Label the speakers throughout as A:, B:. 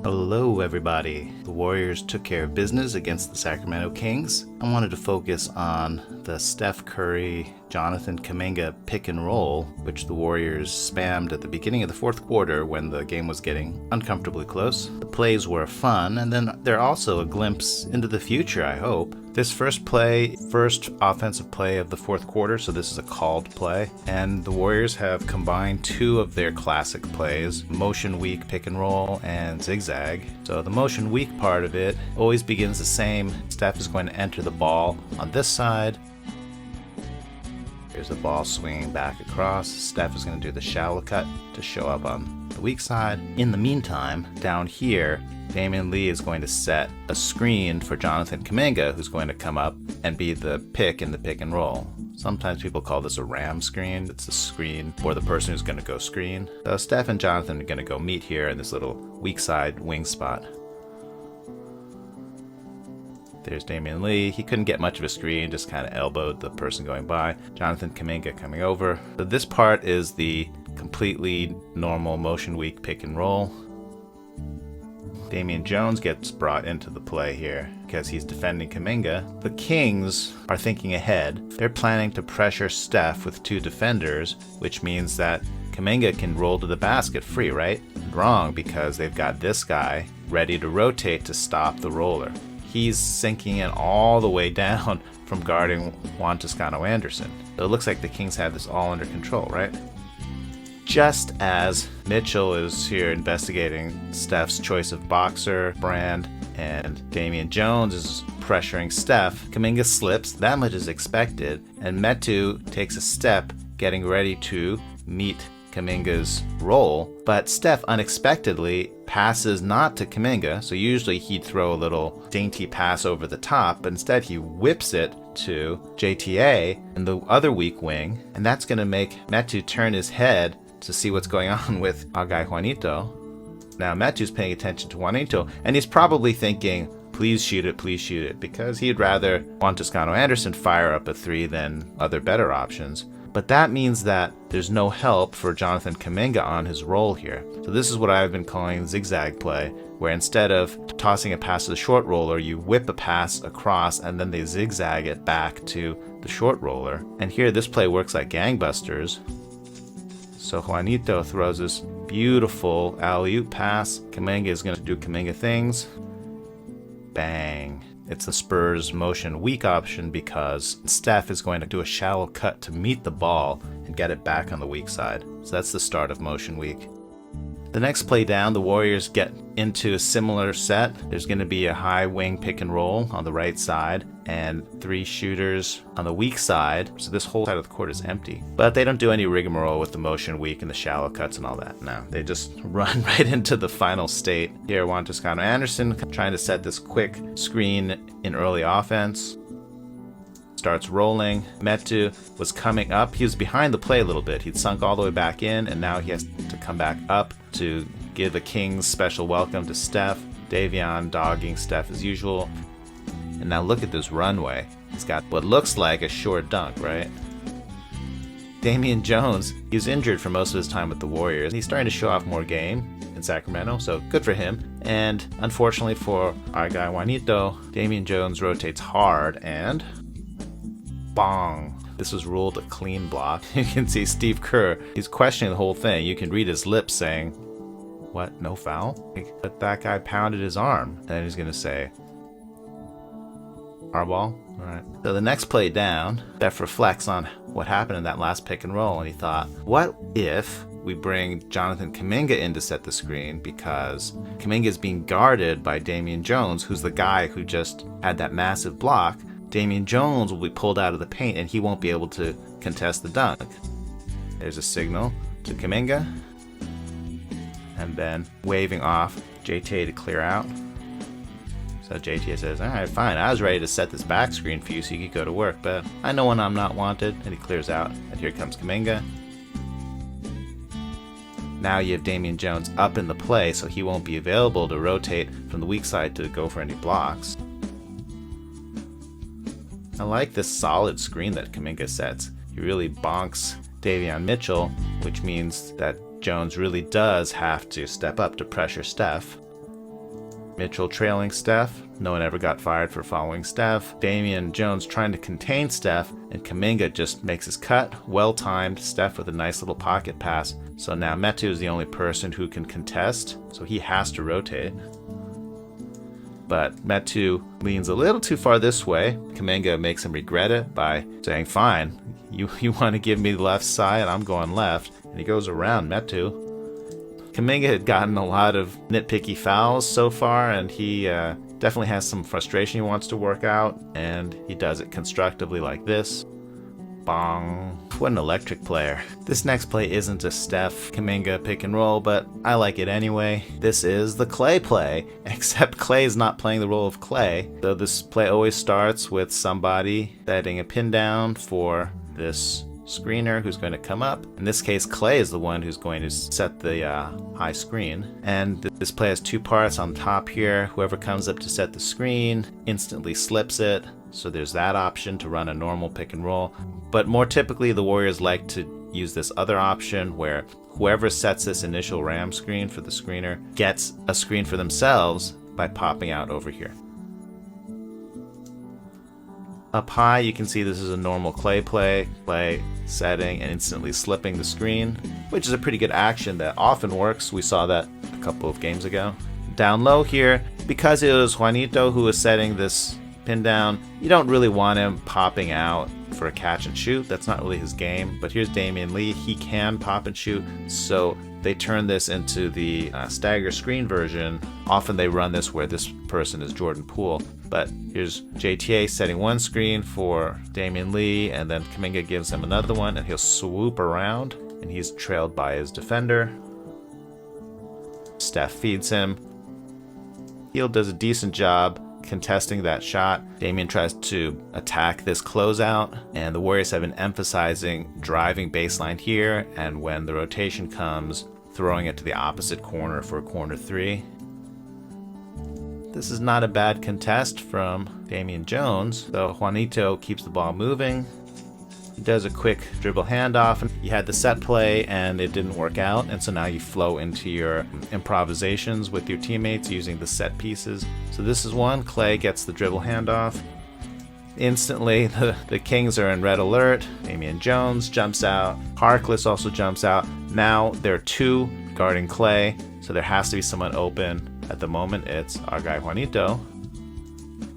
A: Hello everybody. The Warriors took care of business against the Sacramento Kings. I wanted to focus on the Steph Curry, Jonathan Kaminga pick and roll, which the Warriors spammed at the beginning of the fourth quarter when the game was getting uncomfortably close. The plays were fun, and then they're also a glimpse into the future, I hope. This first offensive play of the fourth quarter, so this is a called play, and the Warriors have combined two of their classic plays, motion weak pick and roll and zigzag. So the motion weak part of it always begins the same. Steph is going to enter the ball on this side. Here's the ball swinging back across. Steph is going to do the shallow cut to show up on the weak side. In the meantime, down here, Damion Lee is going to set a screen for Jonathan Kaminga, who's going to come up and be the pick in the pick and roll. Sometimes people call this a ram screen. It's a screen for the person who's going to go screen. So Steph and Jonathan are going to go meet here in this little weak side wing spot. There's Damion Lee. He couldn't get much of a screen, just kind of elbowed the person going by. Jonathan Kaminga coming over. So this part is the completely normal motion weak pick and roll. Damion Jones gets brought into the play here because he's defending Kaminga. The Kings are thinking ahead. They're planning to pressure Steph with two defenders, which means that Kaminga can roll to the basket free, right? Wrong, because they've got this guy ready to rotate to stop the roller. He's sinking in all the way down from guarding Juan Toscano-Anderson. So it looks like the Kings have this all under control, right? Just as Mitchell is here investigating Steph's choice of boxer brand and Damion Jones is pressuring Steph, Kaminga slips, that much is expected, and Metu takes a step getting ready to meet Kaminga's roll, but Steph unexpectedly passes not to Kaminga, so usually he'd throw a little dainty pass over the top, but instead he whips it to JTA in the other weak wing, and that's going to make Metu turn his head to see what's going on with our guy Juanito. Now Metu's paying attention to Juanito, and he's probably thinking, please shoot it, because he'd rather Juan Toscano-Anderson fire up a three than other better options. But that means that there's no help for Jonathan Kaminga on his roll here. So this is what I've been calling zigzag play, where instead of tossing a pass to the short roller, you whip a pass across and then they zigzag it back to the short roller. And here this play works like gangbusters. So Juanito throws this beautiful alley-oop pass. Kaminga is going to do Kaminga things. Bang. It's the Spurs motion weak option because Steph is going to do a shallow cut to meet the ball and get it back on the weak side. So that's the start of motion weak. The next play down, the Warriors get into a similar set. There's going to be a high wing pick and roll on the right side and three shooters on the weak side. So this whole side of the court is empty. But they don't do any rigmarole with the motion weak and the shallow cuts and all that. No, they just run right into the final state. Here, Juan Toscano-Anderson trying to set this quick screen in early offense. Starts rolling. Metu was coming up. He was behind the play a little bit. He'd sunk all the way back in, and now he has to come back up to give the Kings special welcome to Steph. Davion dogging Steph as usual. And now look at this runway. He's got what looks like a short dunk, right? Damion Jones, he was injured for most of his time with the Warriors. He's starting to show off more game in Sacramento, so good for him. And unfortunately for our guy Juanito, Damion Jones rotates hard and bong. This was ruled a clean block. You can see Steve Kerr, he's questioning the whole thing. You can read his lips saying, what, no foul? But that guy pounded his arm. Then he's going to say, our ball? All right. So the next play down, Steph reflects on what happened in that last pick and roll, and he thought, what if we bring Jonathan Kaminga in to set the screen, because Kaminga is being guarded by Damion Jones, who's the guy who just had that massive block. Damion Jones will be pulled out of the paint and he won't be able to contest the dunk. There's a signal to Kaminga, and then waving off JTA to clear out. So JTA says, all right, fine, I was ready to set this back screen for you so you could go to work, but I know when I'm not wanted. And he clears out, and here comes Kaminga. Now you have Damion Jones up in the play, so he won't be available to rotate from the weak side to go for any blocks. I like this solid screen that Kaminga sets. He really bonks Davion Mitchell, which means that Jones really does have to step up to pressure Steph. Mitchell trailing Steph. No one ever got fired for following Steph. Damion Jones trying to contain Steph, and Kaminga just makes his cut. Well timed. Steph with a nice little pocket pass. So now Metu is the only person who can contest, so he has to rotate. But Metu leans a little too far this way. Kaminga makes him regret it by saying, fine, you want to give me the left side, I'm going left. And he goes around Metu. Kaminga had gotten a lot of nitpicky fouls so far, and he definitely has some frustration he wants to work out, and he does it constructively like this. Bong. What an electric player. This next play isn't a Steph Kaminga pick and roll, but I like it anyway. This is the Klay play, except Klay is not playing the role of Klay. So this play always starts with somebody setting a pin down for this screener who's going to come up. In this case, Klay is the one who's going to set the high screen. And this play has two parts on top here. Whoever comes up to set the screen instantly slips it. So there's that option to run a normal pick and roll. But more typically, the Warriors like to use this other option where whoever sets this initial ram screen for the screener gets a screen for themselves by popping out over here. Up high, you can see this is a normal Klay play. Klay setting and instantly slipping the screen, which is a pretty good action that often works. We saw that a couple of games ago. Down low here, because it was Juanito who was setting this pin down, you don't really want him popping out for a catch and shoot. That's not really his game. But here's Damion Lee. He can pop and shoot, so they turn this into the stagger screen version. Often they run this where this person is Jordan Poole. But here's JTA setting one screen for Damion Lee, and then Kaminga gives him another one, and he'll swoop around, and he's trailed by his defender. Steph feeds him. Hield does a decent job contesting that shot. Damion tries to attack this closeout, and the Warriors have been emphasizing driving baseline here, and when the rotation comes, throwing it to the opposite corner for a corner three. This is not a bad contest from Damion Jones, though Juanito keeps the ball moving. He does a quick dribble handoff, and you had the set play and it didn't work out, and so now you flow into your improvisations with your teammates using the set pieces. So this is one. Klay gets the dribble handoff. Instantly, the Kings are in red alert. Damion Jones jumps out. Harkless also jumps out. Now there are two guarding Klay, so there has to be someone open. At the moment, it's our guy Juanito.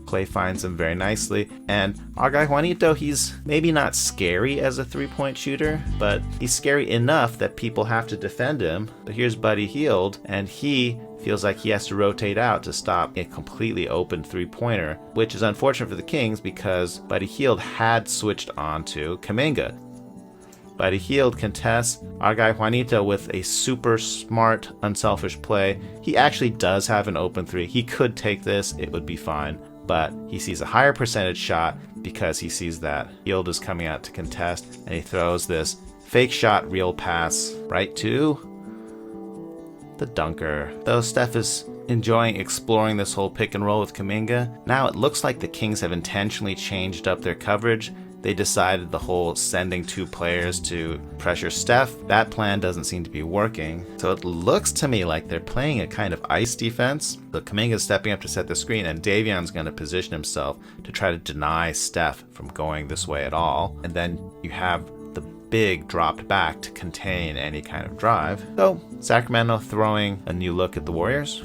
A: Klay finds him very nicely, and our guy Juanito, he's maybe not scary as a three-point shooter, but he's scary enough that people have to defend him. But here's Buddy Hield, and he feels like he has to rotate out to stop a completely open three-pointer, which is unfortunate for the Kings because Buddy Hield had switched on to Kaminga. Buddy Hield contests our guy Juanito with a super smart, unselfish play. He actually does have an open three. He could take this, it would be fine. But he sees a higher percentage shot because he sees that Hield is coming out to contest, and he throws this fake shot reel pass right to the dunker. Though Steph is enjoying exploring this whole pick and roll with Kaminga, now it looks like the Kings have intentionally changed up their coverage. They decided the whole sending two players to pressure Steph, that plan doesn't seem to be working. So it looks to me like they're playing a kind of ice defense. So Kaminga's stepping up to set the screen, and Davion's going to position himself to try to deny Steph from going this way at all. And then you have the big dropped back to contain any kind of drive. So Sacramento throwing a new look at the Warriors.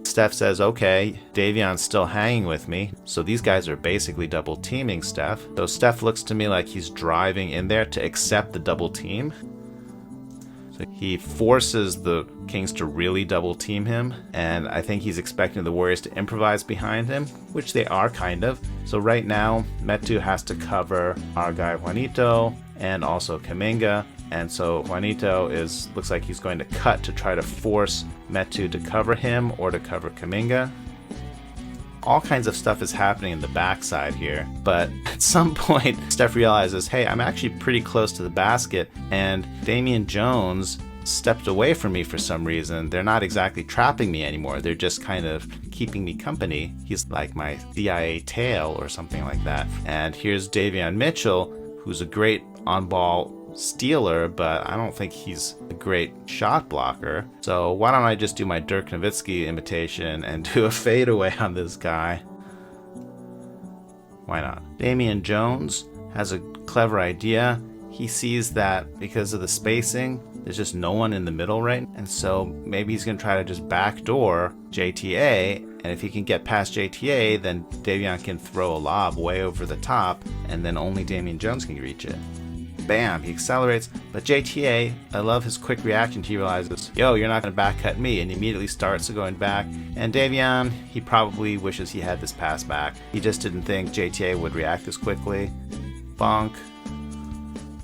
A: Steph says, okay, Davion's still hanging with me, so these guys are basically double teaming Steph. So Steph looks to me like he's driving in there to accept the double team. So he forces the Kings to really double team him, and I think he's expecting the Warriors to improvise behind him, which they are kind of. So right now, Metu has to cover our guy Juanito and also Kaminga. And so Juanito looks like he's going to cut to try to force Metu to cover him or to cover Kaminga. All kinds of stuff is happening in the backside here, but at some point Steph realizes, hey, I'm actually pretty close to the basket, and Damion Jones stepped away from me for some reason. They're not exactly trapping me anymore. They're just kind of keeping me company. He's like my CIA tail or something like that. And here's Davion Mitchell, who's a great on-ball stealer, but I don't think he's a great shot blocker. So why don't I just do my Dirk Nowitzki imitation and do a fadeaway on this guy? Why not? Damian Jones has a clever idea. He sees that because of the spacing, there's just no one in the middle right, and so maybe he's going to try to just backdoor JTA, and if he can get past JTA, then Davion can throw a lob way over the top, and then only Damian Jones can reach it. Bam, he accelerates, but JTA, I love his quick reaction. He realizes, yo, you're not going to back cut me, and he immediately starts going back. And Davion, he probably wishes he had this pass back. He just didn't think JTA would react this quickly. Bonk.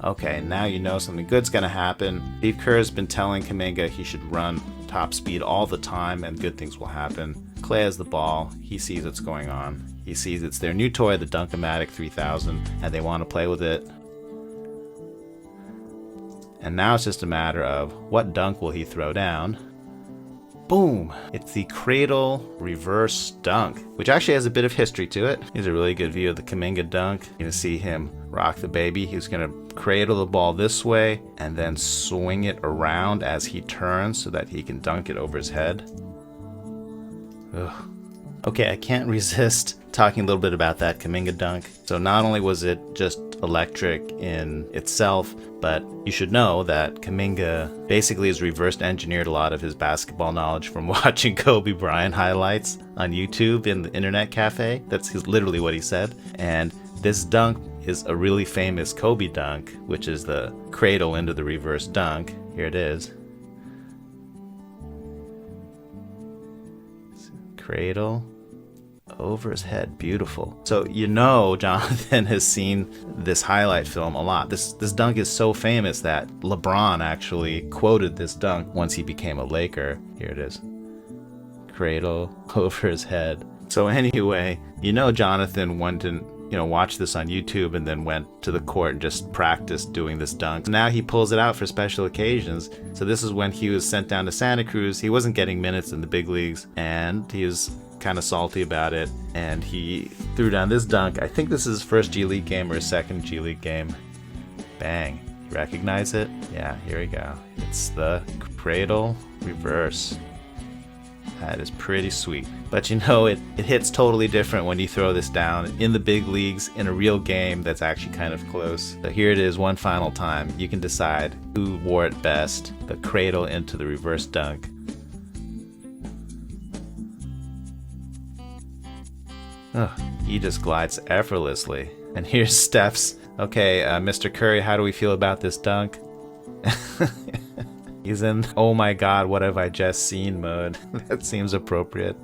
A: Okay, now you know something good's going to happen. Steve Kerr has been telling Kaminga he should run top speed all the time and good things will happen. Klay has the ball. He sees what's going on. He sees it's their new toy, the Dunk-O-Matic 3000, and they want to play with it. And now it's just a matter of what dunk will he throw down. Boom! It's the cradle reverse dunk, which actually has a bit of history to it. Here's a really good view of the Kaminga dunk. You're gonna see him rock the baby. He's gonna cradle the ball this way and then swing it around as he turns so that he can dunk it over his head. Ugh. Okay, I can't resist talking a little bit about that Kaminga dunk. So not only was it just electric in itself, but you should know that Kaminga basically has reversed engineered a lot of his basketball knowledge from watching Kobe Bryant highlights on YouTube in the internet cafe. That's literally what he said. And this dunk is a really famous Kobe dunk, which is the cradle into the reverse dunk. Here it is. Cradle over his head. Beautiful. So you know Jonathan has seen this highlight film a lot. This dunk is so famous that LeBron actually quoted this dunk once he became a Laker. Here it is. Cradle over his head. So anyway, you know Jonathan went and watched this on YouTube and then went to the court and just practiced doing this dunk. Now he pulls it out for special occasions. So this is when he was sent down to Santa Cruz. He wasn't getting minutes in the big leagues and he was kind of salty about it, and he threw down this dunk. I think this is his first G League game or his second G League game. Bang. You recognize it? Yeah, here we go. It's the cradle reverse. That is pretty sweet. But it hits totally different when you throw this down in the big leagues in a real game that's actually kind of close. So here it is one final time. You can decide who wore it best. The cradle into the reverse dunk. Oh, he just glides effortlessly. And here's Steph's. Okay, Mr. Curry, how do we feel about this dunk? He's in, oh my god, what have I just seen mode. That seems appropriate.